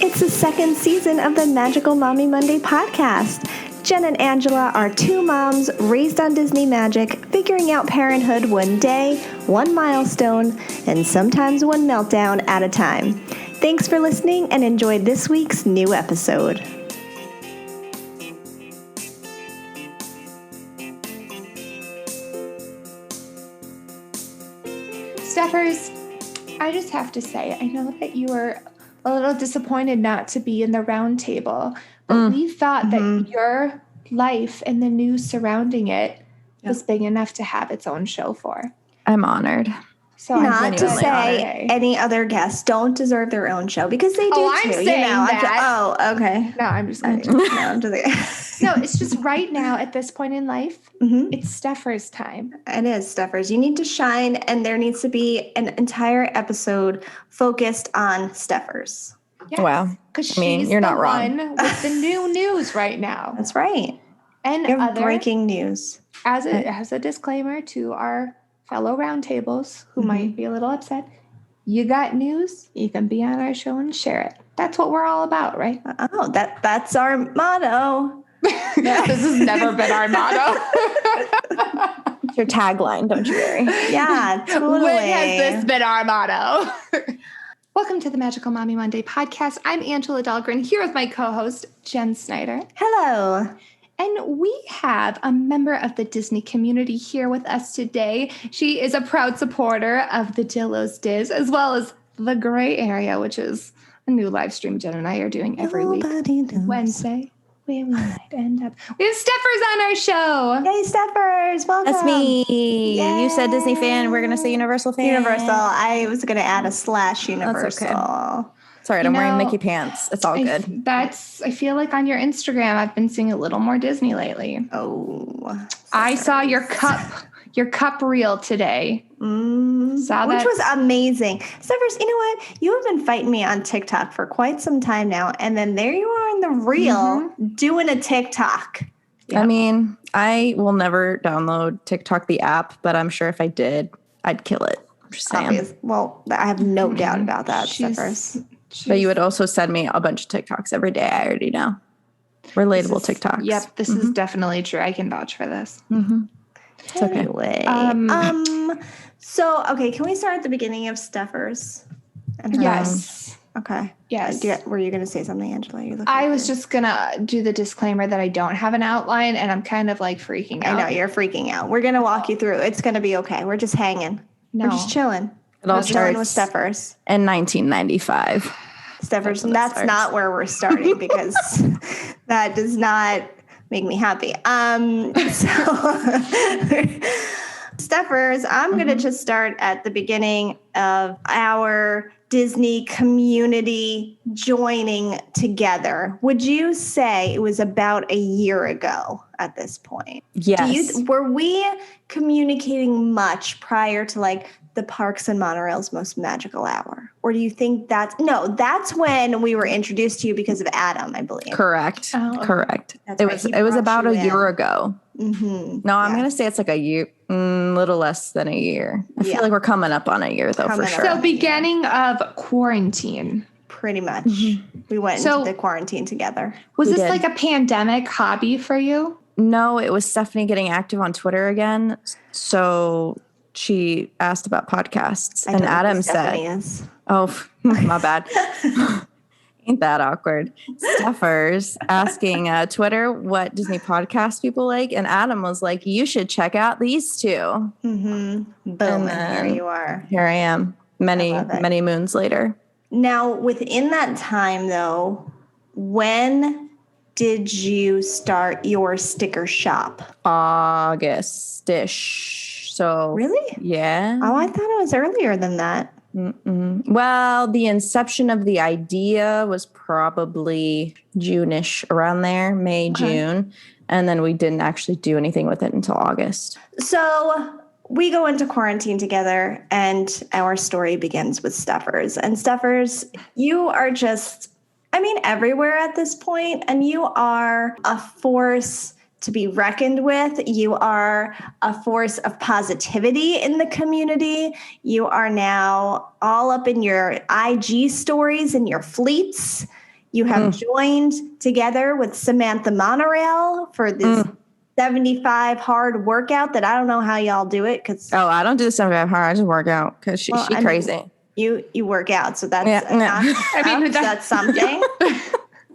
It's the second season of the Magical Mommy Monday podcast. Jen and Angela are two moms raised on Disney magic, figuring out parenthood one day, one milestone, and sometimes one meltdown at a time. Thanks for listening and enjoy this week's new episode. Stephers, I just have to say, I know that you were a little disappointed not to be in the round table, but we thought that your life and the news surrounding it was big enough to have its own show for. I'm honored. So not to say any other guests don't deserve their own show because they do I'm too. saying that. Okay. No, I'm just kidding. No, it's just right now at this point in life, it's Stephers' time. It is Stephers. You need to shine, and there needs to be an entire episode focused on Stephers. Yes, wow. Because you're not wrong. One with the new news right now. That's right. And breaking news. As a disclaimer to our fellow roundtables who might be a little upset, you got news, you can be on our show and share it. That's what we're all about, right? Oh, that's our motto. This has never been our motto. It's your tagline, don't you worry. Yeah, totally. When has this been our motto? Welcome to the Magical Mommy Monday podcast. I'm Angela Dahlgren here with my co-host, Jen Snyder. Hello. And we have a member of the Disney community here with us today. She is a proud supporter of the Dillo's Diz, as well as The Gray Area, which is a new live stream Jen and I are doing every week. Wednesday. We might end up. We have Stephers on our show. Hey, Stephers. Welcome. That's me. Yay. You said Disney fan. We're going to say Universal fan. Universal. I was going to add a / Universal. That's okay. Sorry, I'm wearing Mickey pants. It's all good. I feel like on your Instagram, I've been seeing a little more Disney lately. Oh. I saw your cup reel today. Which was amazing. Stephers, you know what? You have been fighting me on TikTok for quite some time now. And then there you are in the reel doing a TikTok. Yep. I mean, I will never download TikTok, the app, but I'm sure if I did, I'd kill it. I'm just saying. Well, I have no doubt about that, Stephers. But you would also send me a bunch of TikToks every day. I already know. Relatable TikToks. Yep, this is definitely true. I can vouch for this. It's okay. Anyway, so, can we start at the beginning of Stephers? Yes. Okay. Yes. Were you going to say something, Angela? I was just going to do the disclaimer that I don't have an outline, and I'm kind of like freaking out. I know, you're freaking out. We're going to walk you through. It's going to be okay. We're just hanging. No. We're just chilling. It all starts with Stephers. In 1995. Stephers, that's not where we're starting because that does not make me happy. Stephers, I'm going to just start at the beginning of our Disney community joining together. Would you say it was about a year ago at this point? Yes. Were we communicating much prior to the Parks and Monorail's most magical hour? Or do you think that's when we were introduced to you because of Adam, I believe. Correct. Oh, correct. It was about a year ago. Mm-hmm. No, I'm going to say it's like a year, little less than a year. I feel like we're coming up on a year though, for sure. So beginning of quarantine. Pretty much. We went into the quarantine together. Was this like a pandemic hobby for you? No, it was Stephanie getting active on Twitter again. So she asked about podcasts, and Adam said, "Oh, my bad." Ain't that awkward? Stephers asking Twitter what Disney podcast people like, and Adam was like, "You should check out these two." Boom! And here you are. Here I am. Many moons later. Now, within that time, though, when did you start your sticker shop? August-ish. So really? Yeah. Oh, I thought it was earlier than that. Well, the inception of the idea was probably June-ish, around there, May, June. And then we didn't actually do anything with it until August. So we go into quarantine together, and our story begins with Stephers. And Stephers, you are just, everywhere at this point, and you are a force to be reckoned with. You are a force of positivity in the community. You are now all up in your IG stories and your fleets. You have joined together with Samantha Monorail for this 75 hard workout that I don't know how y'all do it. I don't do the 75 hard. I just work out because she's crazy. You work out, so that's that's something.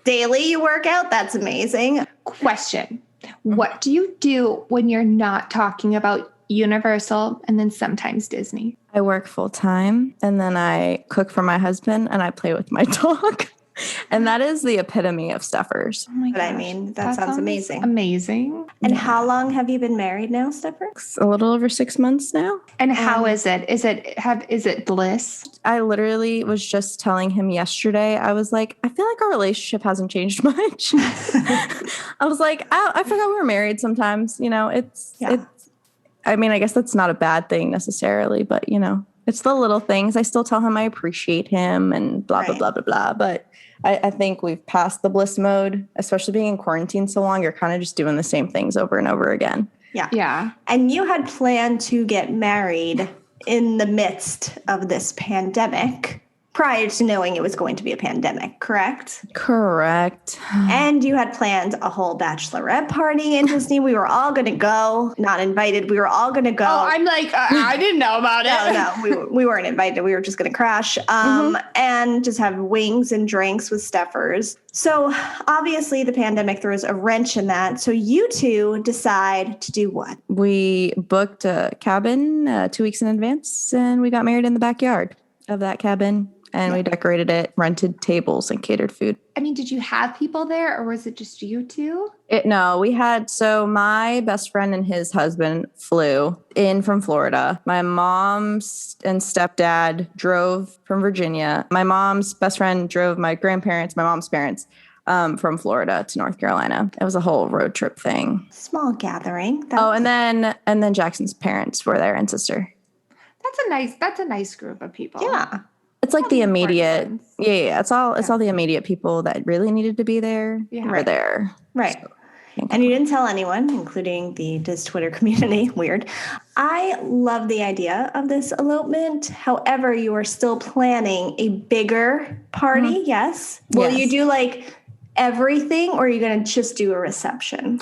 Daily you work out. That's amazing. Question. What do you do when you're not talking about Universal and then sometimes Disney? I work full time and then I cook for my husband and I play with my dog. And that is the epitome of Stephers. Oh my gosh. But I mean, that sounds amazing. Amazing. And how long have you been married now, Stephers? A little over 6 months now. And how is it? Is it bliss? I literally was just telling him yesterday, I was like, I feel like our relationship hasn't changed much. I was like, I forgot we were married sometimes. You know, it's, I mean, I guess that's not a bad thing necessarily, but you know, it's the little things. I still tell him I appreciate him and blah, blah, blah, blah, blah. But I think we've passed the bliss mode, especially being in quarantine so long. You're kind of just doing the same things over and over again. Yeah. Yeah. And you had planned to get married in the midst of this pandemic prior to knowing it was going to be a pandemic, correct? Correct. And you had planned a whole bachelorette party in Disney. We were all going to go, not invited. We were all going to go. Oh, I'm like, I didn't know about it. No, we weren't invited. We were just going to crash and just have wings and drinks with Stephers. So obviously the pandemic throws a wrench in that. So you two decide to do what? We booked a cabin 2 weeks in advance and we got married in the backyard of that cabin. And we decorated it, rented tables, and catered food. I mean, did you have people there or was it just you two? No, we had, so my best friend and his husband flew in from Florida. My mom and stepdad drove from Virginia. My mom's best friend drove my grandparents, my mom's parents, from Florida to North Carolina. It was a whole road trip thing. Small gathering. And then Jackson's parents were there and sister. That's a nice group of people. Yeah. It's like the immediate, it's all the immediate people that really needed to be there were there. Right. So, and you didn't tell anyone, including the Diz Twitter community. Weird. I love the idea of this elopement. However, you are still planning a bigger party. Yes. Will you do like everything or are you going to just do a reception?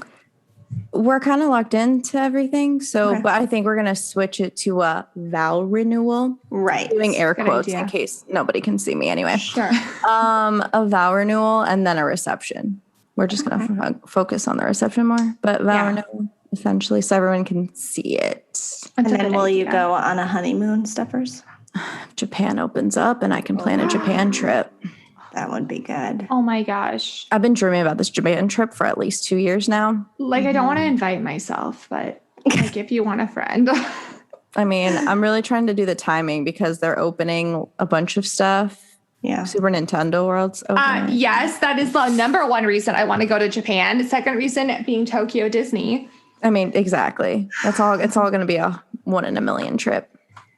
We're kind of locked into everything. So, but I think we're going to switch it to a vow renewal. Right. Doing air quotes in case nobody can see me anyway. Sure. A vow renewal and then a reception. We're just going to focus on the reception more. But vow renewal, essentially, so everyone can see it. And then will you go on a honeymoon, Stephers? Japan opens up and I can plan a Japan trip. That would be good. Oh my gosh. I've been dreaming about this Japan trip for at least 2 years now. Like, I don't want to invite myself, but like if you want a friend. I mean, I'm really trying to do the timing because they're opening a bunch of stuff. Yeah. Super Nintendo World's opening. Yes, that is the number one reason I want to go to Japan. The second reason being Tokyo Disney. I mean, exactly. It's all going to be a 1 in a million trip.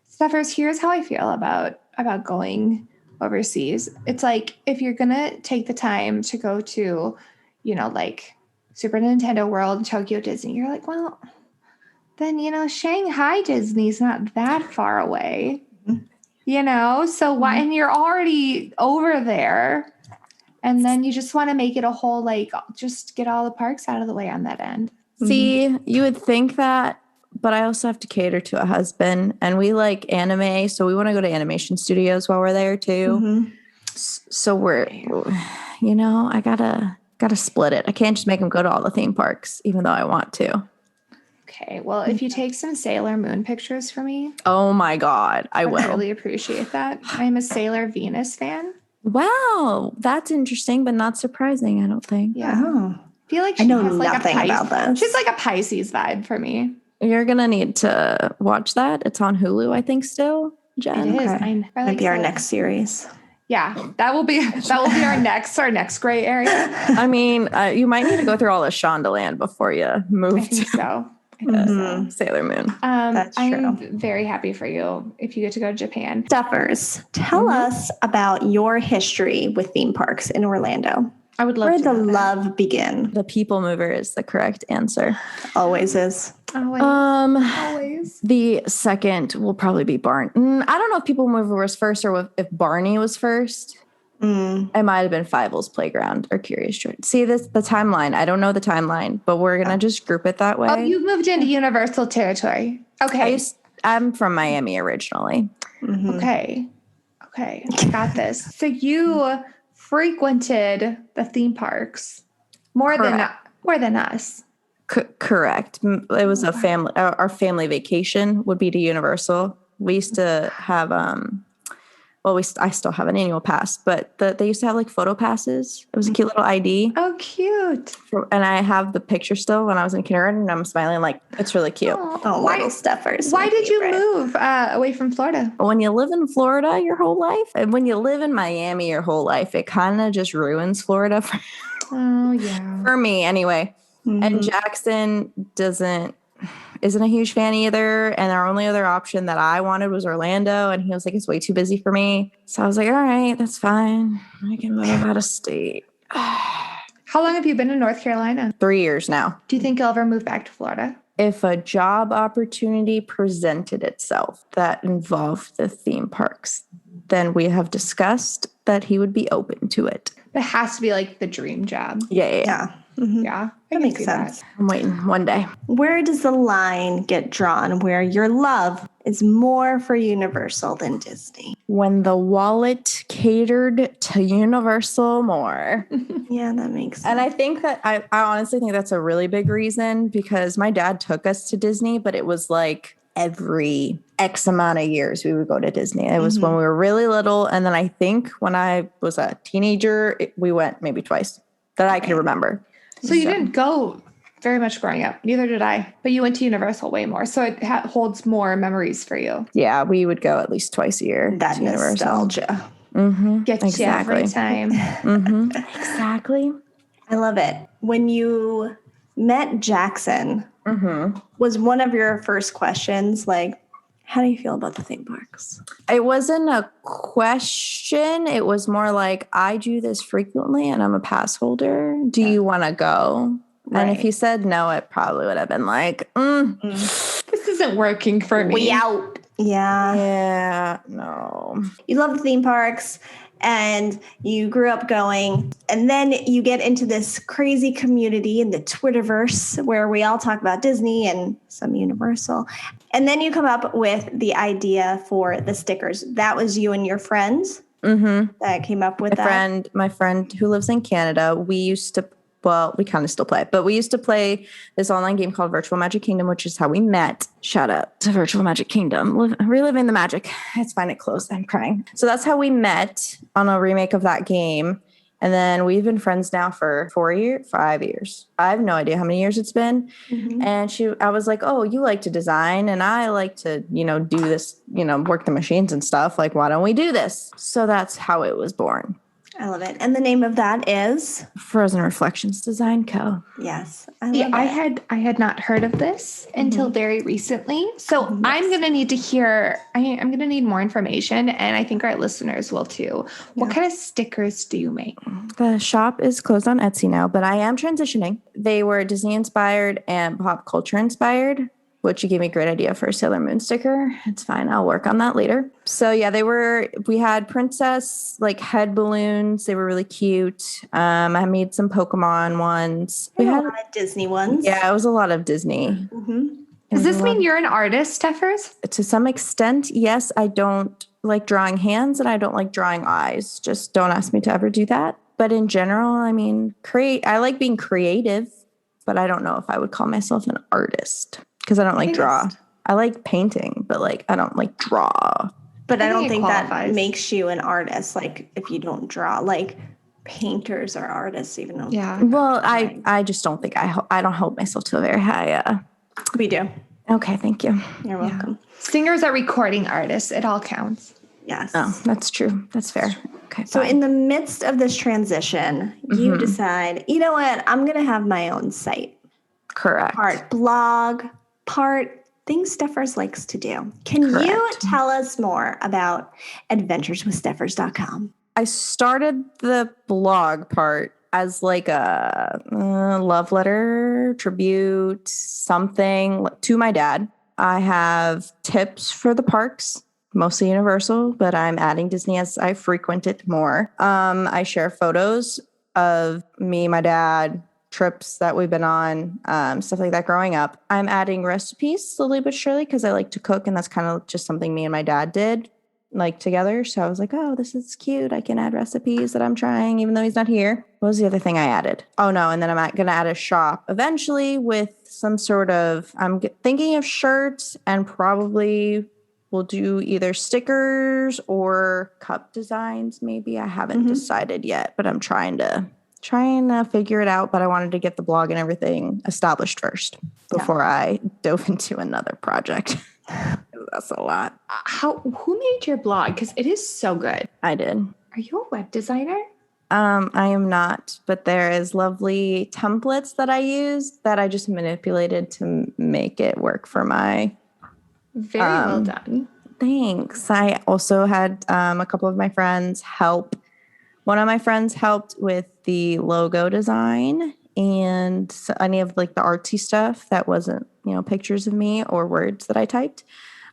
Stephers, here's how I feel about going overseas. It's like if you're gonna take the time to go to, you know, like Super Nintendo World, Tokyo Disney, you're like, well, then you know, Shanghai Disney's not that far away, you know. So why? And you're already over there, and then you just want to make it a whole like just get all the parks out of the way on that end. See, you would think that. But I also have to cater to a husband and we like anime. So we want to go to animation studios while we're there too. So we're, you know, I gotta split it. I can't just make him go to all the theme parks, even though I want to. Okay. Well, if you take some Sailor Moon pictures for me. Oh my God, I will. I really appreciate that. I'm a Sailor Venus fan. Wow. That's interesting, but not surprising, I don't think. Yeah. Oh. I feel like she I know has like nothing about this. She's like a Pisces vibe for me. You're going to need to watch that. It's on Hulu, I think, still. Jen. It is. Okay. Might be our next series. Yeah, that will be our next gray area. I mean, you might need to go through all of Shondaland before you move I think to so. I think so. Sailor Moon. That's true. I'm very happy for you if you get to go to Japan. Stephers, tell us about your history with theme parks in Orlando. I would love Where to did the know that. love begin? The People Mover is the correct answer. Always is. Always. The second will probably be Barney. I don't know if People Mover was first or if Barney was first. It might have been Fievel's Playground or Curious George. See the timeline. I don't know the timeline, but we're gonna just group it that way. Oh, you moved into Universal territory. Okay. I'm from Miami originally. Okay. Got this. So you frequented the theme parks more than us. Correct. It was a family. Our family vacation would be to Universal. We used to have I still have an annual pass, but they used to have like photo passes. It was a cute little ID. Oh, cute. And I have the picture still when I was in kindergarten, and I'm smiling like it's really cute. Little Stephers. Why did you move away from Florida? When you live in Florida your whole life, and when you live in Miami your whole life, it kind of just ruins Florida for me anyway. And Jackson isn't a huge fan either. And our only other option that I wanted was Orlando. And he was like, it's way too busy for me. So I was like, all right, that's fine. I can move out of state. How long have you been in North Carolina? 3 years now. Do you think you'll ever move back to Florida? If a job opportunity presented itself that involved the theme parks, then we have discussed that he would be open to it. It has to be like the dream job. Yeah. Yeah, that makes sense. I'm waiting one day. Where does the line get drawn where your love is more for Universal than Disney? When the wallet catered to Universal more. Yeah, that makes sense. And I think that I honestly think that's a really big reason, because my dad took us to Disney, but it was like every X amount of years we would go to Disney. It was when we were really little. And then I think when I was a teenager, we went maybe twice that I can remember. So you didn't go very much growing up. Neither did I. But you went to Universal way more. So it holds more memories for you. Yeah, we would go at least twice a year. That nostalgia. Gets you every time. Exactly. I love it. When you met Jackson, was one of your first questions like, how do you feel about the theme parks? It wasn't a question. It was more like, I do this frequently and I'm a pass holder. Do you want to go? Right. And if he said no, it probably would have been like, this isn't working for me. We out. Yeah. Yeah. No. You love the theme parks and you grew up going, and then you get into this crazy community in the Twitterverse where we all talk about Disney and some Universal. And then you come up with the idea for the stickers. That was you and your friends that came up with My friend who lives in Canada, we used to, well, we kind of still play, but we used to play this online game called Virtual Magic Kingdom, which is how we met. Shout out to Virtual Magic Kingdom. Reliving the magic. It's fine. It closed. I'm crying. So that's how we met on a remake of that game. And then we've been friends now for 5 years. I have no idea how many years it's been. And I was like, oh, you like to design and I like to, do this, work the machines and stuff. Like, why don't we do this? So that's how it was born. I love it. And the name of that is? Frozen Reflections Design Co. Yes. I had not heard of this until very recently. So I'm going to need to hear, I'm going to need more information, and I think our listeners will too. What kind of stickers do you make? The shop is closed on Etsy now, but I am transitioning. They were Disney inspired and pop culture inspired, which you gave me a great idea for a Sailor Moon sticker. It's fine. I'll work on that later. So yeah, we had princess like head balloons. They were really cute. I made some Pokemon ones. We had a lot of Disney ones. Yeah, it was a lot of Disney. Does this mean you're an artist, Stephers? To some extent, yes. I don't like drawing hands and I don't like drawing eyes. Just don't ask me to ever do that. But in general, I mean, I like being creative, but I don't know if I would call myself an artist. Because I don't like draw. I like painting, but like I don't like draw. But I don't think that makes you an artist. Like if you don't draw, like painters are artists, even though. Yeah. Well, I just don't think I don't hold myself to a very high. We do. Okay, thank you. You're welcome. Singers are recording artists. It all counts. Yes. Oh, that's true. That's fair. Okay. So in the midst of this transition, you decide, you know what? I'm going to have my own site. Correct. Part blog. Part things Stephers likes to do. Can you tell us more about adventureswithstephers.com? I started the blog part as like a love letter, tribute, something to my dad. I have tips for the parks, mostly Universal, but I'm adding Disney as I frequent it more. I share photos of me, my dad, trips that we've been on, stuff like that growing up. I'm adding recipes slowly but surely because I like to cook, and that's kind of just something me and my dad did like together. So I was like, oh, this is cute. I can add recipes that I'm trying even though he's not here. What was the other thing I added? Oh no, and then I'm going to add a shop eventually with some sort of, I'm thinking of shirts, and probably we'll do either stickers or cup designs maybe. I haven't decided yet, but I'm trying to figure it out. But I wanted to get the blog and everything established first before I dove into another project. That's a lot. Who made your blog? Because it is so good. I did. Are you a web designer? I am not, but there is lovely templates that I use that I just manipulated to make it work for my. Very well done. Thanks. I also had a couple of my friends help. One of my friends helped with the logo design and any of like the artsy stuff that wasn't, pictures of me or words that I typed.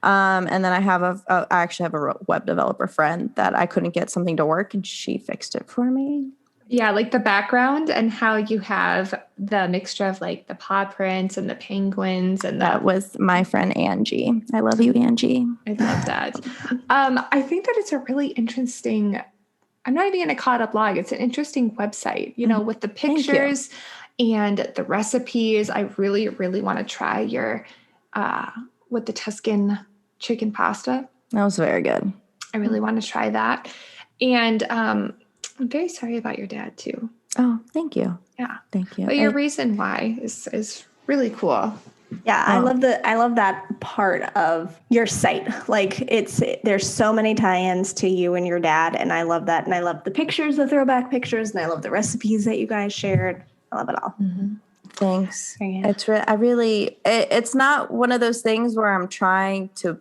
And then I actually have a web developer friend that I couldn't get something to work, and she fixed it for me. Yeah, like the background and how you have the mixture of like the paw prints and the penguins, and that was my friend Angie. I love you, Angie. I love that. I think that it's a really interesting. I'm not even going to call it a blog. It's an interesting website, with the pictures and the recipes. I really, really want to try your with the Tuscan chicken pasta. That was very good. I really want to try that. And I'm very sorry about your dad too. Oh, thank you. Yeah. Thank you. But your reason why is really cool. Yeah, I love that part of your site. Like there's so many tie-ins to you and your dad, and I love that. And I love the pictures, the throwback pictures, and I love the recipes that you guys shared. I love it all. Mm-hmm. Thanks. Yeah. It's not one of those things where I'm trying to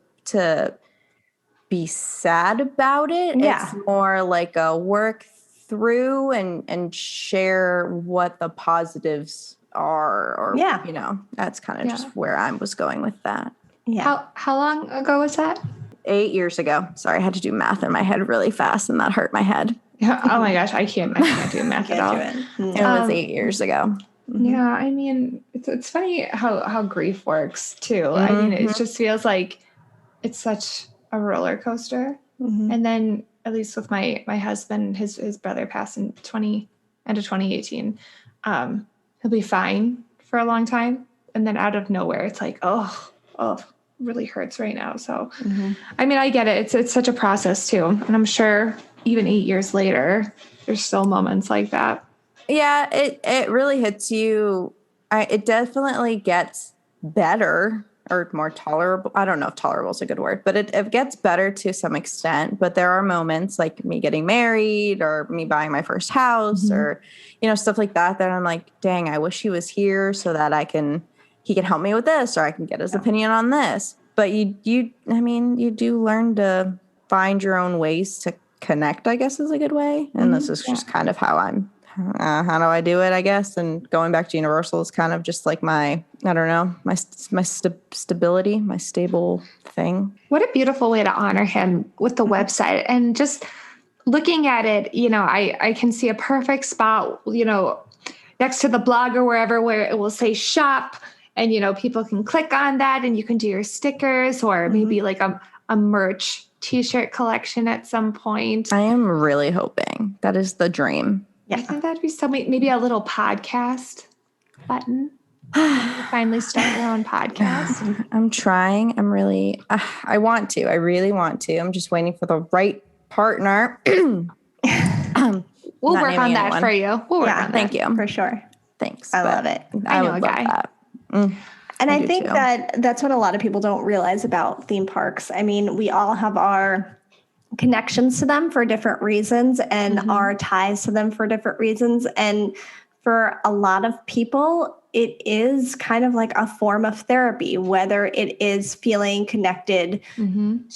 be sad about it. Yeah. It's more like a work through and share what the positives are, or that's kind of just where I was going with that. Yeah. How long ago was that? 8 years ago. Sorry, I had to do math in my head really fast, and that hurt my head. Yeah. Oh my gosh, I can't do math at all. It was 8 years ago. Yeah, I mean, it's funny how grief works too. Mm-hmm. I mean, it just feels like it's such a roller coaster. Mm-hmm. And then, at least with my husband, his brother passed in end of 2018. He'll be fine for a long time, and then out of nowhere, it's like, oh, really hurts right now. So, I mean, I get it. It's such a process too, and I'm sure even 8 years later, there's still moments like that. Yeah, it really hits you. It definitely gets better or more tolerable. I don't know if tolerable is a good word, but it gets better to some extent. But there are moments like me getting married or me buying my first house or, stuff like that I'm like, dang, I wish he was here so that he can help me with this, or I can get his opinion on this. But you do learn to find your own ways to connect, I guess is a good way. And this is just kind of how how do I do it, I guess? And going back to Universal is kind of just like my stability, my stable thing. What a beautiful way to honor him with the website. And just looking at it, I can see a perfect spot, next to the blog or wherever, where it will say shop, and, people can click on that and you can do your stickers, or maybe like a merch t-shirt collection at some point. I am really hoping. That is the dream. Yeah. I think that'd be maybe a little podcast button. Finally start your own podcast. I'm trying. I'm really, I want to. I really want to. I'm just waiting for the right partner. We'll work on that for you. We'll work on that. Thank you. For sure. Thanks. I love it. I know a guy. That. And I think that's what a lot of people don't realize about theme parks. I mean, we all have our connections to them for different reasons and our ties to them for different reasons. And for a lot of people, it is kind of like a form of therapy, whether it is feeling connected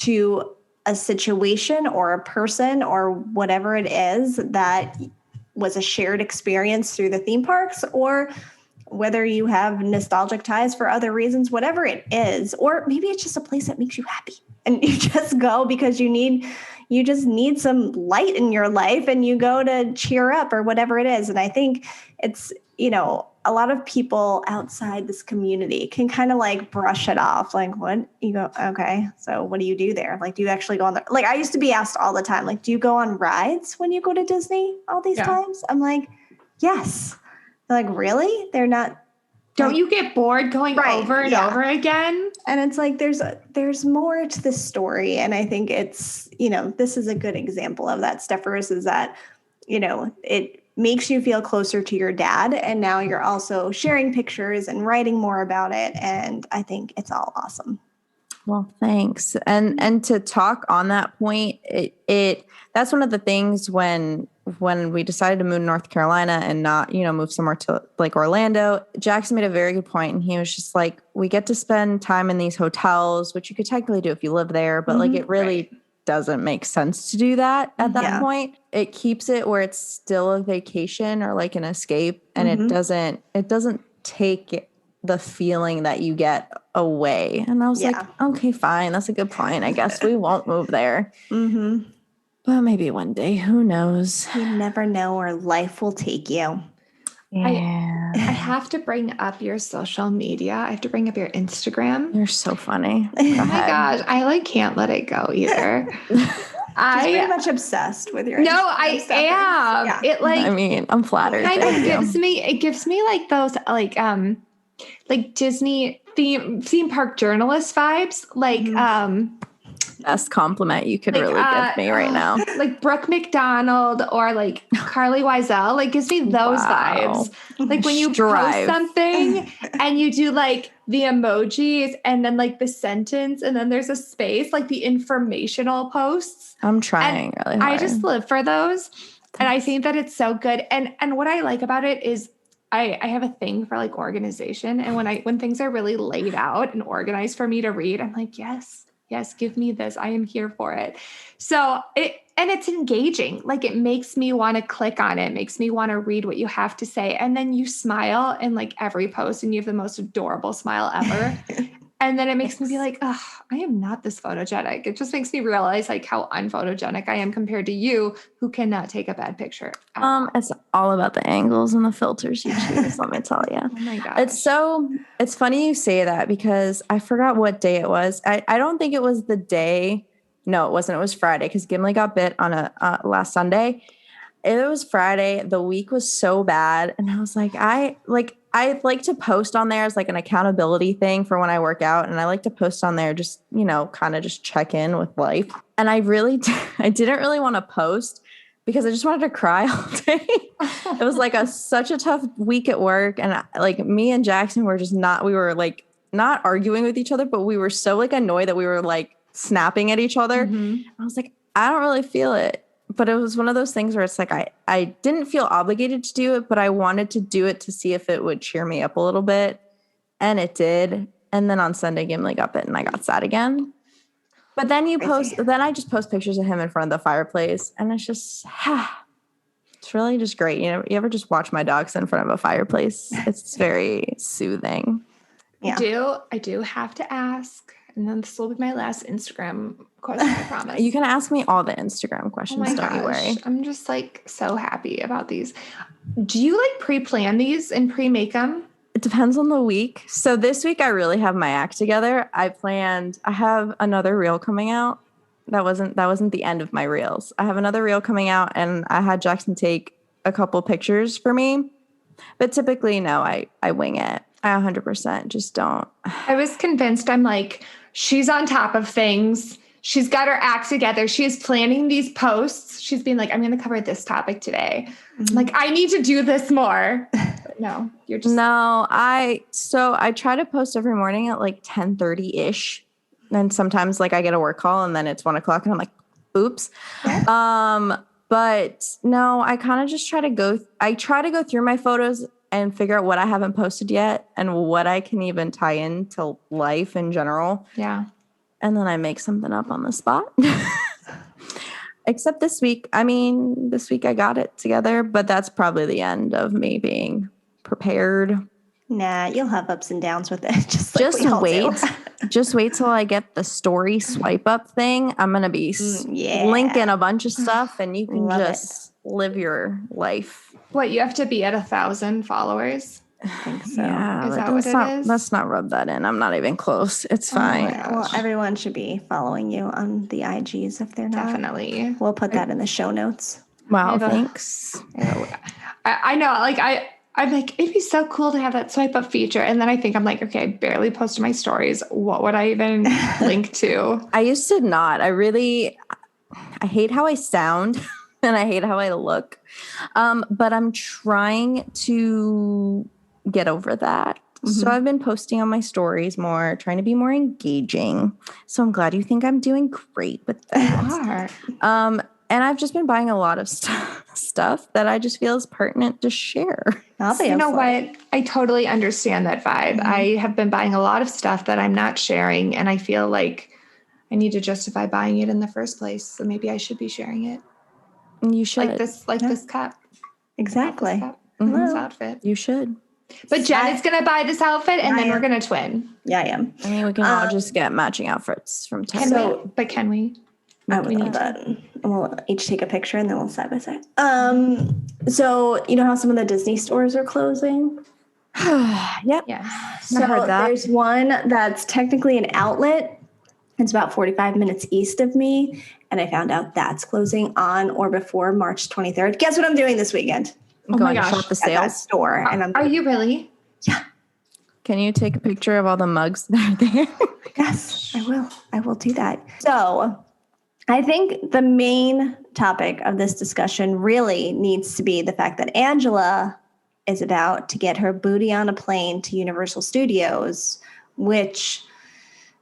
to a situation or a person or whatever it is that was a shared experience through the theme parks, or whether you have nostalgic ties for other reasons, whatever it is, or maybe it's just a place that makes you happy and you just go because you just need some light in your life and you go to cheer up or whatever it is. And I think it's, a lot of people outside this community can kind of like brush it off. Like, what? You go, okay, so what do you do there? Like, do you actually go on there? Like, I used to be asked all the time, like, do you go on rides when you go to Disney all these times? I'm like, yes. They're like, really? They're not. Don't you get bored going over and over again? And it's like, there's more to this story. And I think it's, this is a good example of that. Stephers is that, it makes you feel closer to your dad. And now you're also sharing pictures and writing more about it. And I think it's all awesome. Well, thanks. And to talk on that point, it that's one of the things when we decided to move to North Carolina and not, move somewhere to like Orlando, Jackson made a very good point. And he was just like, we get to spend time in these hotels, which you could technically do if you live there, but like it really doesn't make sense to do that at that point. It keeps it where it's still a vacation or like an escape. And it doesn't take the feeling that you get away. And I was like, okay, fine. That's a good point. I guess we won't move there. Well, maybe one day. Who knows? You never know where life will take you. Yeah. I have to bring up your social media. I have to bring up your Instagram. You're so funny. Oh my gosh. I can't let it go either. I'm pretty much obsessed with your Instagram. I am. Yeah. It I'm flattered. Kind of gives me like those like Disney theme park journalist vibes. Like best compliment you could really give me right now. Like Brooke McDonald or like Carly Wiesel, like gives me those vibes. Like when you post something and you do like the emojis and then like the sentence and then there's a space, like the informational posts. I'm trying really hard. I just live for those. And I think that it's so good. And what I like about it is I have a thing for like organization. And when things are really laid out and organized for me to read, I'm like, yes, give me this. I am here for it. So it's engaging. Like it makes me want to click on it. Makes me want to read what you have to say. And then you smile in like every post and you have the most adorable smile ever. And then it makes me be like, I am not this photogenic. It just makes me realize like how unphotogenic I am compared to you who cannot take a bad picture. It's all about the angles and the filters you choose, let me tell you. Oh my gosh. It's funny you say that because I forgot what day it was. I don't think it was the day. No, it wasn't. It was Friday because Gimli got bit on a last Sunday. It was Friday. The week was so bad. And I was like, I like to post on there as like an accountability thing for when I work out. And I like to post on there just, kind of just check in with life. And I didn't really want to post because I just wanted to cry all day. It was like such a tough week at work. And like me and Jackson were we were like not arguing with each other, but we were so like annoyed that we were like snapping at each other. I was like, I don't really feel it. But it was one of those things where it's like I didn't feel obligated to do it, but I wanted to do it to see if it would cheer me up a little bit. And it did. And then on Sunday, Gimli got bit and I got sad again. But then I just post pictures of him in front of the fireplace. And it's just, it's really just great. You ever just watch my dog sit in front of a fireplace? It's very soothing. Yeah. I do have to ask. And then this will be my last Instagram question, I promise. You can ask me all the Instagram questions, don't you worry. I'm just like so happy about these. Do you like pre-plan these and pre-make them? It depends on the week. So this week I really have my act together. I have another reel coming out. That wasn't the end of my reels. I have another reel coming out and I had Jackson take a couple pictures for me. But typically, no, I wing it. I 100% just don't. I was convinced. I'm like, she's on top of things. She's got her act together. She is planning these posts. She's being like, I'm going to cover this topic today. Like, I need to do this more. But no, you're just. No, I try to post every morning at like 10:30-ish. And sometimes like I get a work call and then it's 1:00 and I'm like, oops. But no, I kind of just try to go through my photos and figure out what I haven't posted yet and what I can even tie into life in general. Yeah. And then I make something up on the spot. Except this week. This week I got it together, but that's probably the end of me being prepared. Nah, you'll have ups and downs with it. Just we all wait. do. Just wait till I get the story swipe up thing. I'm going to be linking a bunch of stuff and you can live your life. What, you have to be at 1,000 followers? I think so. Yeah, is that what it is? Let's not rub that in. I'm not even close. It's fine. Well, everyone should be following you on the IGs if they're not. Definitely. We'll put that in the show notes. Wow, thanks. I know, like I'm like, it'd be so cool to have that swipe up feature. And then I think I'm like, okay, I barely posted my stories. What would I even link to? I used to not. I hate how I sound and I hate how I look. But I'm trying to get over that. Mm-hmm. So I've been posting on my stories more, trying to be more engaging. So I'm glad you think I'm doing great with that. You are. And I've just been buying a lot of stuff that I just feel is pertinent to share. You know what? I totally understand that vibe. Mm-hmm. I have been buying a lot of stuff that I'm not sharing, and I feel like I need to justify buying it in the first place. So maybe I should be sharing it. You should. Like this cup. Exactly. This cup. Mm-hmm. This outfit. You should. But Jen is going to buy this outfit, and then we're going to twin. Yeah, I am. I mean, we can all just get matching outfits from time to time. But can we? We need that. We'll each take a picture and then we'll side by side. So you know how some of the Disney stores are closing? Yep. Yeah. So I heard that. There's one that's technically an outlet. It's about 45 minutes east of me. And I found out that's closing on or before March 23rd. Guess what I'm doing this weekend? I'm going to shop the sales at that store. Are you really? Yeah. Can you take a picture of all the mugs that are there? Yes, I will. I will do that. So I think the main topic of this discussion really needs to be the fact that Angela is about to get her booty on a plane to Universal Studios, which,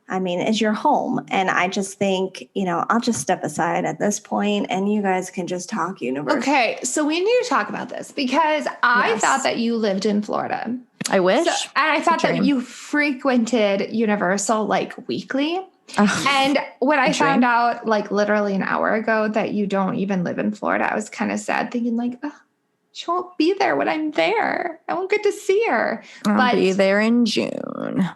I mean, is your home. And I just think, I'll just step aside at this point and you guys can just talk Universal. Okay, so we need to talk about this because I thought that you lived in Florida. I wish. And I thought that you frequented Universal like weekly. And when I found out like literally an hour ago that you don't even live in Florida, I was kind of sad thinking like, oh, she won't be there when I'm there. I won't get to see her. I'll be there in June.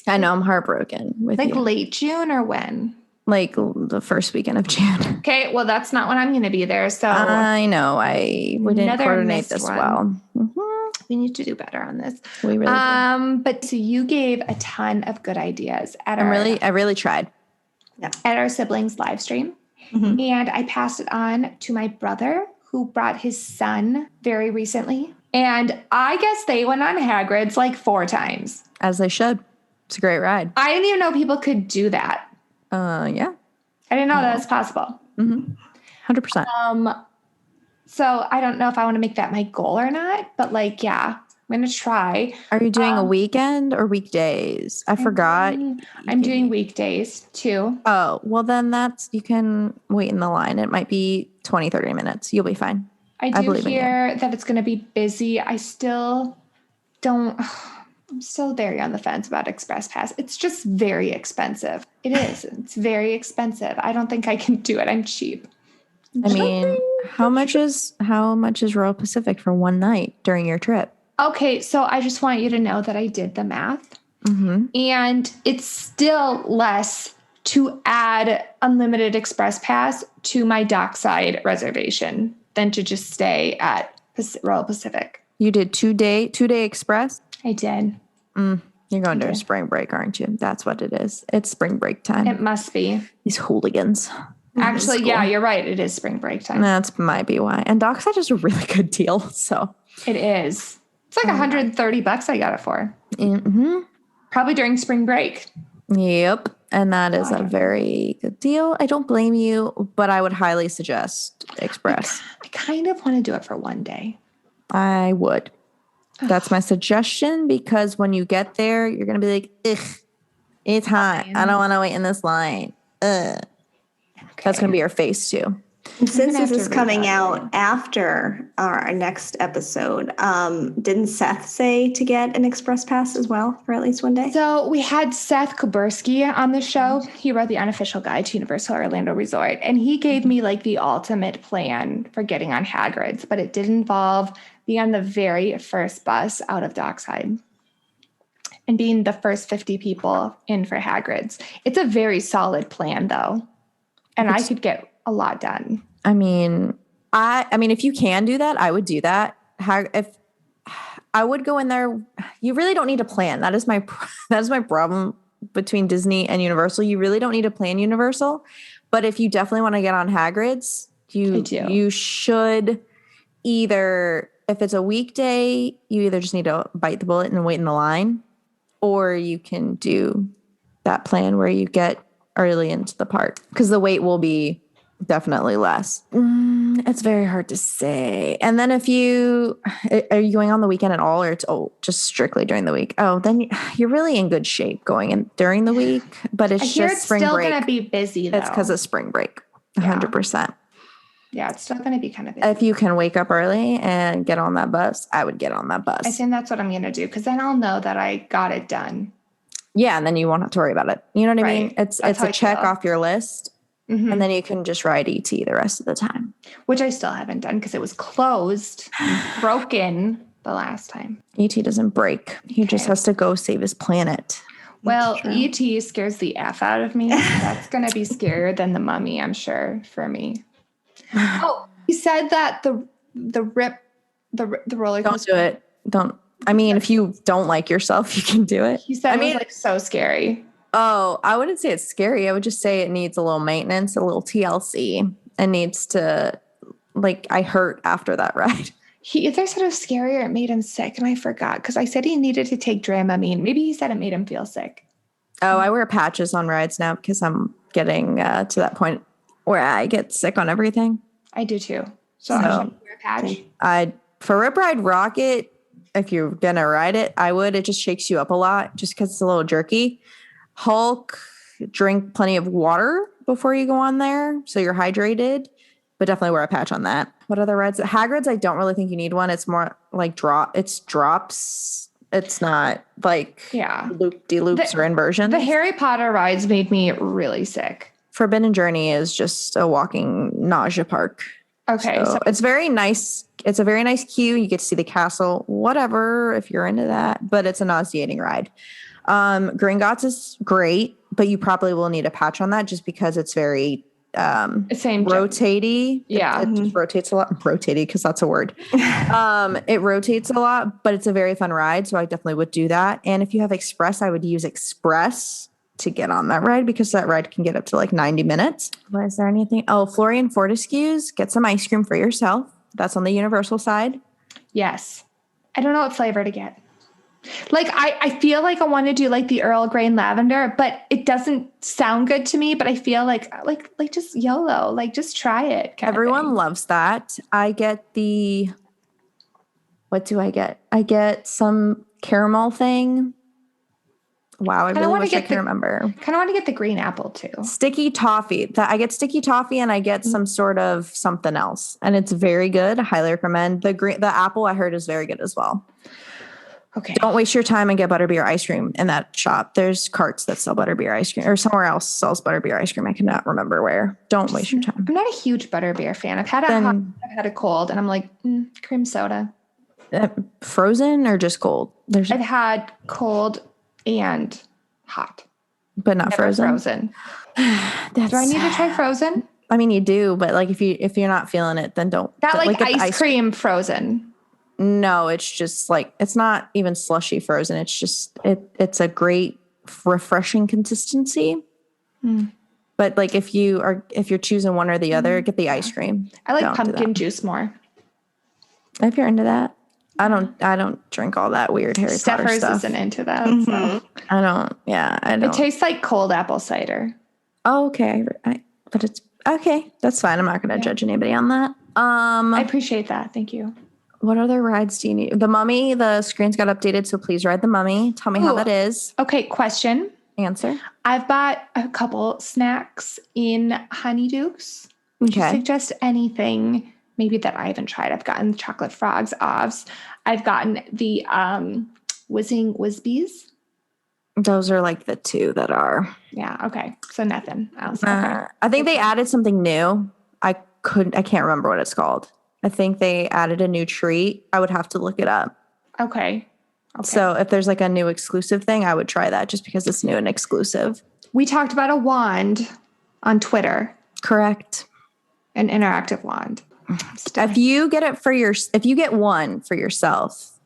I know, I'm heartbroken with you. Like late June or when? Like the first weekend of June. Okay, well, that's not when I'm going to be there. So I know. We didn't coordinate this well. Mm-hmm. We need to do better on this. We really do. But so you gave a ton of good ideas at I really tried. Yeah. At our siblings live stream. Mm-hmm. And I passed it on to my brother who brought his son very recently. And I guess they went on Hagrid's like 4 times. As they should. It's a great ride. I didn't even know people could do that. Yeah. I didn't know that was possible. Mm-hmm. 100%. So I don't know if I want to make that my goal or not, but like, yeah, I'm going to try. Are you doing a weekend or weekdays? I forgot. I'm doing weekdays too. Oh, well then you can wait in the line. It might be 20, 30 minutes. You'll be fine. I do hear that it's going to be busy. I'm still very on the fence about Express Pass. It's just very expensive. It is. It's very expensive. I don't think I can do it. I'm cheap. I mean, how much is Royal Pacific for one night during your trip? Okay, so I just want you to know that I did the math. Mm-hmm. And it's still less to add unlimited Express Pass to my dockside reservation than to just stay at Royal Pacific. You did 2-day Express? I did. You're going to a spring break, aren't you? That's what it is. It's spring break time. It must be. These hooligans. Actually, yeah, you're right. It is spring break time. That might be why. And Dockside is a really good deal. So it is. It's like $130 I got it for. Mm-hmm. Probably during spring break. Yep. And that is a very good deal. I don't blame you, but I would highly suggest Express. I kind of want to do it for one day. I would. That's my suggestion because when you get there, you're going to be like, ugh, it's hot. I don't want to wait in this line. Ugh. Okay. That's going to be your face too. And since this is coming out after our next episode, didn't Seth say to get an Express Pass as well for at least one day? So we had Seth Kuberski on the show. He wrote the unofficial guide to Universal Orlando Resort, and he gave me like the ultimate plan for getting on Hagrid's, but it did involve being on the very first bus out of Dockside and being the first 50 people in for Hagrid's. It's a very solid plan, though. And I could get a lot done. I mean, if you can do that, I would do that. If I would go in there, you really don't need to plan. That is my problem between Disney and Universal. You really don't need to plan Universal. But if you definitely want to get on Hagrid's, you should either, if it's a weekday, you either just need to bite the bullet and wait in the line, or you can do that plan where you get early into the park because the wait will be definitely less. It's very hard to say. And then are you going on the weekend at all, or it's just strictly during the week? Oh, then you're really in good shape going in during the week. But it's just spring break. It's still going to be busy, though. It's because of spring break, 100%. Yeah, it's still going to be kind of busy. If you can wake up early and get on that bus, I would get on that bus. I think that's what I'm going to do because then I'll know that I got it done. Yeah, and then you won't have to worry about it. You know what I mean? It's a check off your list. Mm-hmm. And then you can just ride ET the rest of the time. Which I still haven't done because it was closed, broken the last time. ET doesn't break. He just has to go save his planet. Well, ET scares the F out of me. That's going to be scarier than the Mummy, I'm sure, for me. Oh, he said that the roller coaster. Don't do it. Don't. I mean, if you don't like yourself, you can do it. He said it was so scary. Oh, I wouldn't say it's scary. I would just say it needs a little maintenance, a little TLC, and needs to, I hurt after that ride. He either said it was scary or it made him sick, and I forgot because I said he needed to take Dramamine. Maybe he said it made him feel sick. Oh, I wear patches on rides now because I'm getting to that point where I get sick on everything. I do too. So I should wear a patch. For Rip Ride Rocket, if you're going to ride it, I would. It just shakes you up a lot just because it's a little jerky. Hulk, drink plenty of water before you go on there so you're hydrated, but definitely wear a patch on that. What other rides? Hagrid's, I don't really think you need one. It's more like drops. It's not loop-de-loops or inversions. The Harry Potter rides made me really sick. Forbidden Journey is just a walking nausea park. Okay. So it's very nice. It's a very nice queue. You get to see the castle, whatever, if you're into that, but it's a nauseating ride. Gringotts is great, but you probably will need a patch on that just because it's very rotatey. Yeah. It just rotates a lot. Rotatey, because that's a word. It rotates a lot, but it's a very fun ride. So I definitely would do that. And if you have Express, I would use Express to get on that ride because that ride can get up to 90 minutes. Is there anything? Oh, Florian Fortescue's, get some ice cream for yourself. That's on the Universal side. Yes. I don't know what flavor to get. I feel like I want to do the Earl Grey and lavender, but it doesn't sound good to me. But I feel like just YOLO, just try it. Everyone loves that. I get what do I get? I get some caramel thing. Wow, I really wish I could remember. Kind of want to get the green apple too. Sticky toffee. I get sticky toffee and I get some sort of something else, and it's very good. I highly recommend the apple. I heard is very good as well. Okay. Don't waste your time and get butterbeer ice cream in that shop. There's carts that sell butterbeer ice cream, or somewhere else sells butterbeer ice cream. I cannot remember where. Don't waste your time. I'm not a huge butterbeer fan. I've had I've had a cold, and I'm like, cream soda. Frozen or just cold? I've had cold and hot, but not frozen. Frozen. Do I need to try frozen? I mean, you do, but if you're not feeling it, then don't. That ice cream frozen. No, it's just it's not even slushy frozen. It's just it's a great refreshing consistency. But if you're choosing one or the other, get the ice cream. I like pumpkin juice more. If you're into that. I don't drink all that weird Harry Potter stuff. Stephers isn't into that. Mm-hmm. So. I don't. It tastes like cold apple cider. Oh, okay. But it's okay. That's fine. I'm not going to judge anybody on that. I appreciate that. Thank you. What other rides do you need? The Mummy, the screens got updated, so please ride the Mummy. Tell me how that is. Okay, question. Answer. I've bought a couple snacks in Honeydukes. Would you suggest anything maybe that I haven't tried? I've gotten the chocolate frogs, Ovs. I've gotten the whizzing Whizbees. Those are the two that are. Yeah, okay. So nothing else. I think they added something new. I can't remember what it's called. I think they added a new treat. I would have to look it up. Okay. So if there's like a new exclusive thing, I would try that just because it's new and exclusive. We talked about a wand on Twitter. Correct. An interactive wand. If you get one for yourself,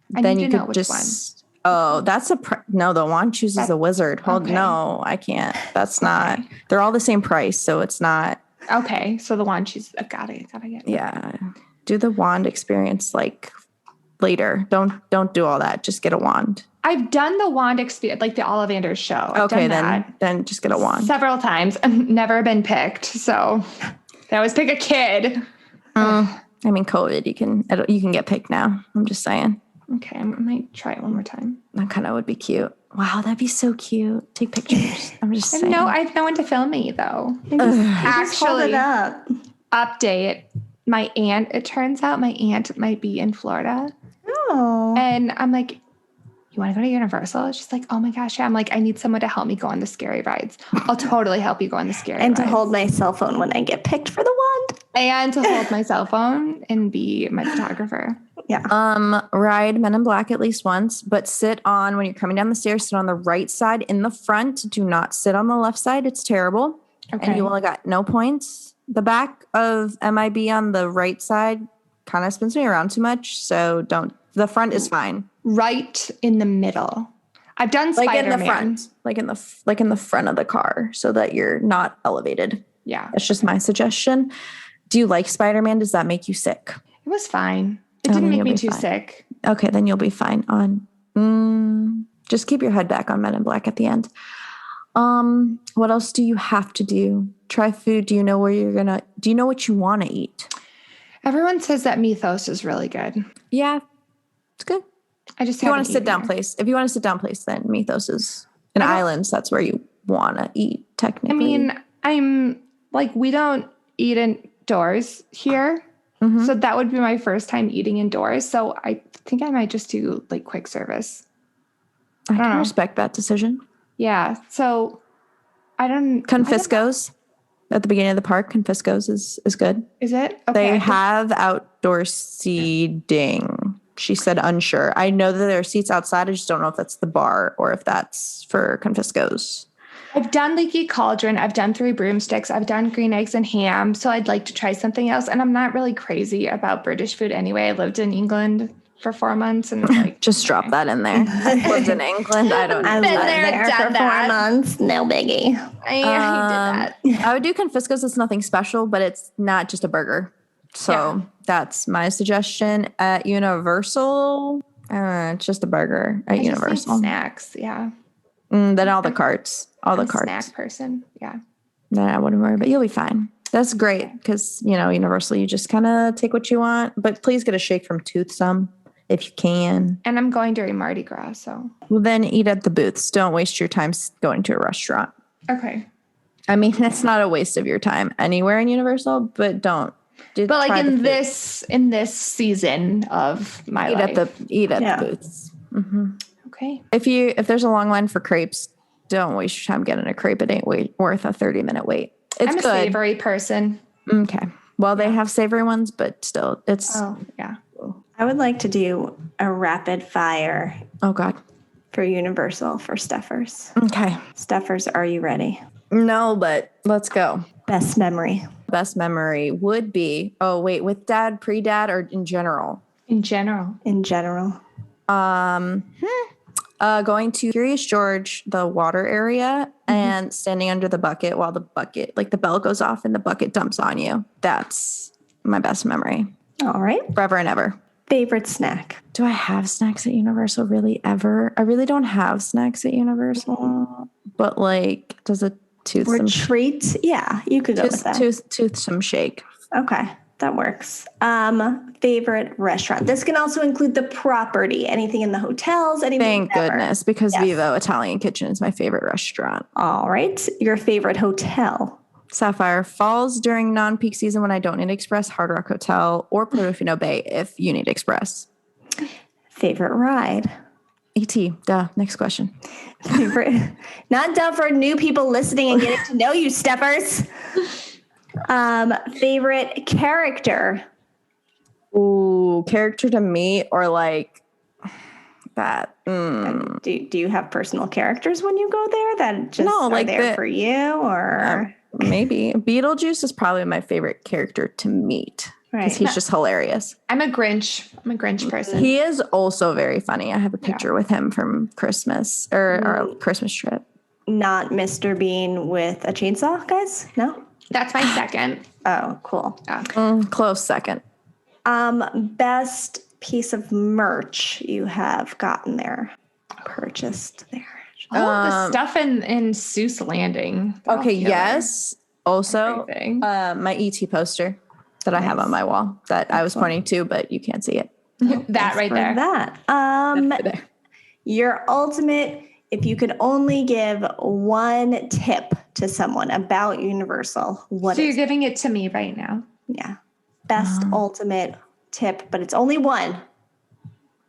then you could just. One. Oh, that's no. The wand chooses a wizard. No, I can't. That's not. They're all the same price, so it's not. Okay, so the wand chooses. Got it. Yeah, do the wand experience like later. Don't do all that. Just get a wand. I've done the wand experience, like the Ollivanders show. Okay, then just get a wand. Several times. Never been picked. So I always pick a kid. I mean, COVID, you can get picked now. I'm just saying. Okay, I might try it one more time. That kind of would be cute. Wow, that'd be so cute. Take pictures. I'm just saying. No, I have no one to film me though. Actually, hold it up. Update. My aunt. It turns out my aunt might be in Florida. Oh. And I'm like, you want to go to Universal? She's like, oh my gosh, yeah. I'm like, I need someone to help me go on the scary rides. I'll totally help you go on the scary rides. And to hold my cell phone when I get picked for the wand. And to hold my cell phone and be my photographer. Yeah. Ride Men in Black at least once, but when you're coming down the stairs, sit on the right side in the front. Do not sit on the left side. It's terrible. Okay. And you only got no points. The back of MIB on the right side kind of spins me around too much. So the front is fine. Right in the middle. I've done Spider-Man. Like in the front. Like in the front of the car so that you're not elevated. Yeah. That's just my suggestion. Do you like Spider-Man? Does that make you sick? It was fine. It didn't make me too sick. Okay, then you'll be fine just keep your head back on Men in Black at the end. What else do you have to do? Try food. Do you know what you want to eat? Everyone says that Mythos is really good. Yeah, it's good. If you want a sit down place, then Mythos is islands. That's where you want to eat, technically. I mean, I'm like, we don't eat indoors here. Mm-hmm. So that would be my first time eating indoors. So I think I might just do like quick service. I can respect that decision. Yeah. So Confisco's at the beginning of the park. Confisco's is good. Is it? Okay. They have outdoor seating. She said unsure. I know that there are seats outside. I just don't know if that's the bar or if that's for Confisco's. I've done Leaky Cauldron. I've done 3 Broomsticks. I've done green eggs and ham. So I'd like to try something else. And I'm not really crazy about British food anyway. I lived in England for 4 months and like just drop that in there. Lived in England. I don't know. I lived there for 4 months. No biggie. I did that. I would do Confisco's. It's nothing special, but it's not just a burger. So that's my suggestion. At Universal, it's just a burger at Universal. Snacks, yeah. Then all the carts. I'm a snack person, yeah. Then I wouldn't worry, but you'll be fine. That's great because, Universal, you just kind of take what you want. But please get a shake from Toothsome if you can. And I'm going during Mardi Gras, so. Well, then eat at the booths. Don't waste your time going to a restaurant. Okay. I mean, it's not a waste of your time anywhere in Universal, but don't. But like in this season of my life. Eat at the booths. Mm-hmm. Okay. If there's a long line for crepes, don't waste your time getting a crepe. It ain't worth a 30-minute wait. I'm a savory person. Okay. Well, they have savory ones, but still, it's. Oh, yeah. I would like to do a rapid fire. Oh, God. For Universal for Stephers. Okay. Stephers, are you ready? No, but let's go. Best memory. Best memory would be, with dad, pre-dad, or in general? In general. Going to Curious George, the water area, and standing under the bucket while the bucket, like the bell goes off and the bucket dumps on you. That's my best memory. All right. Forever and ever. Favorite snack? Do I have snacks at Universal really ever? I really don't have snacks at Universal. But does a toothsome treat? Yeah, you could go with that. Toothsome shake. Okay. That works. Favorite restaurant. This can also include the property. Anything in the hotels, anything. Thank goodness, because Vivo Italian Kitchen is my favorite restaurant. All right. Your favorite hotel. Sapphire Falls during non-peak season when I don't need express. Hard Rock Hotel or Portofino Bay if you need express. Favorite ride. E.T. Duh. Next question. Favorite. Not duh for new people listening and getting to know you, Steppers. Favorite character. Ooh, character to me or like that. Do you have personal characters when you go there that just are there for you, or maybe Beetlejuice is probably my favorite character to meet because he's just hilarious. I'm a Grinch person. He is also very funny. I have a picture with him from Christmas or our Christmas trip. Not Mr. Bean with a chainsaw, guys? No? That's my second. Oh, cool. Close second. Best piece of merch you have gotten there, purchased there. The stuff in Seuss Landing. Okay, yes. Also, my ET poster that I have on my wall that I was pointing to, but you can't see it. That right there. That. Your ultimate, if you could only give one tip to someone about Universal, what you're giving it to me right now? Yeah. Best ultimate tip, but it's only one.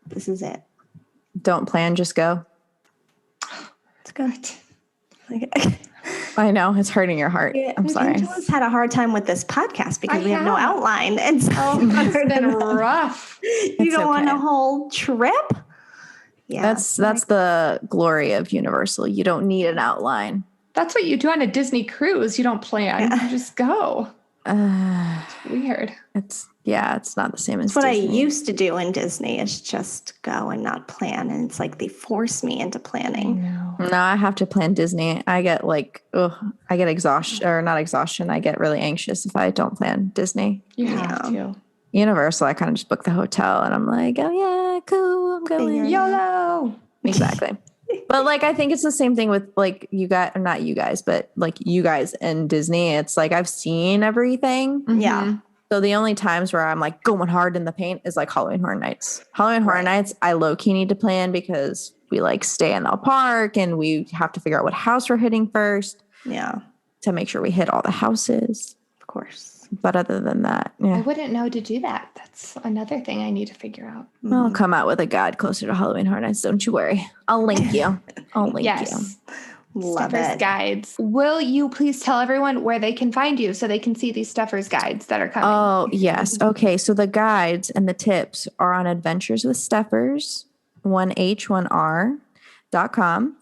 This is it. Don't plan, just go. It's good. I know, it's hurting your heart. I'm sorry. Angela's had a hard time with this podcast because we have no outline. And so it's been rough. You go on a whole trip? Yeah. That's the glory of Universal. You don't need an outline. That's what you do on a Disney cruise. You don't plan. You just go. It's weird. It's not the same as It's what Disney. I used to do in Disney is just go and not plan. And it's like they force me into planning. No, I have to plan Disney. I get exhaustion or not exhaustion. I get really anxious if I don't plan Disney. You have to. Universal, I kind of just book the hotel and I'm like, oh yeah, cool. I'm going. YOLO. Exactly. But like, I think it's the same thing with like you guys, or not you guys, but like you guys and Disney. It's like, I've seen everything. Mm-hmm. Yeah. So the only times where I'm like going hard in the paint is like Halloween Horror Nights. Halloween Horror Nights, I low-key need to plan because we like stay in the park and we have to figure out what house we're hitting first. Yeah. To make sure we hit all the houses. Of course. But other than that, I wouldn't know to do that. That's another thing I need to figure out. I'll come out with a guide closer to Halloween Horror Nights. Don't you worry. I'll link you. Yes. Love Stephers it. guides. Will you please tell everyone where they can find you so they can see these Stephers guides that are coming? Oh, yes. Okay. So the guides and the tips are on Adventures with Stephers, 1H1R.com.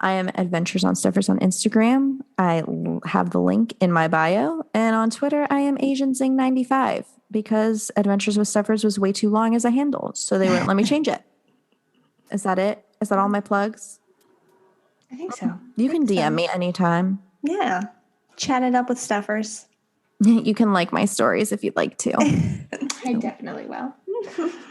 I am Adventures on Stephers on Instagram. I have the link in my bio. And on Twitter, I am AsianZing95 because Adventures with Stephers was way too long as a handle. So they wouldn't let me change it. Is that it? Is that all my plugs? I think so. You can DM me anytime. Yeah. Chat it up with Stephers. You can like my stories if you'd like to. I definitely will.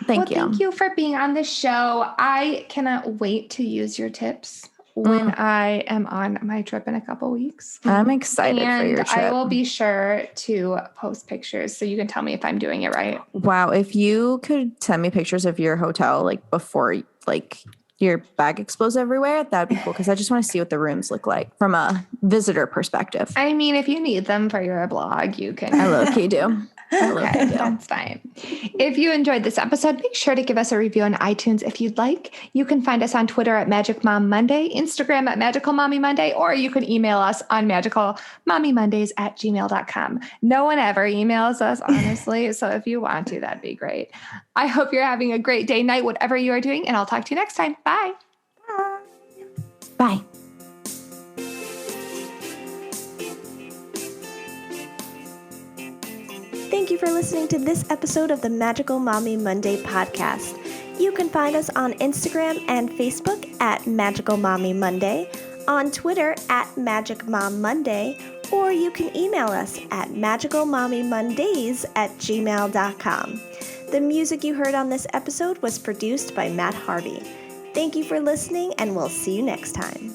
Thank you. Thank you for being on the show. I cannot wait to use your tips when I am on my trip in a couple weeks. I'm excited for your trip. I will be sure to post pictures so you can tell me if I'm doing it right. Wow. If you could send me pictures of your hotel, like before, like your bag explodes everywhere, that'd be cool. Cause I just want to see what the rooms look like from a visitor perspective. I mean, if you need them for your blog, you can. I low-key do. Okay, that's fine. If you enjoyed this episode, make sure to give us a review on iTunes if you'd like. You can find us on Twitter at Magic Mom Monday, Instagram at Magical Mommy Monday, or you can email us on magicalmommymondays@gmail.com. No one ever emails us, honestly. So if you want to, that'd be great. I hope you're having a great day, night, whatever you are doing, and I'll talk to you next time. Bye. Bye. Thank you for listening to this episode of the Magical Mommy Monday podcast. You can find us on Instagram and Facebook at Magical Mommy Monday, on Twitter at Magic Mom Monday, or you can email us at magicalmommymondays@gmail.com. The music you heard on this episode was produced by Matt Harvey. Thank you for listening, and we'll see you next time.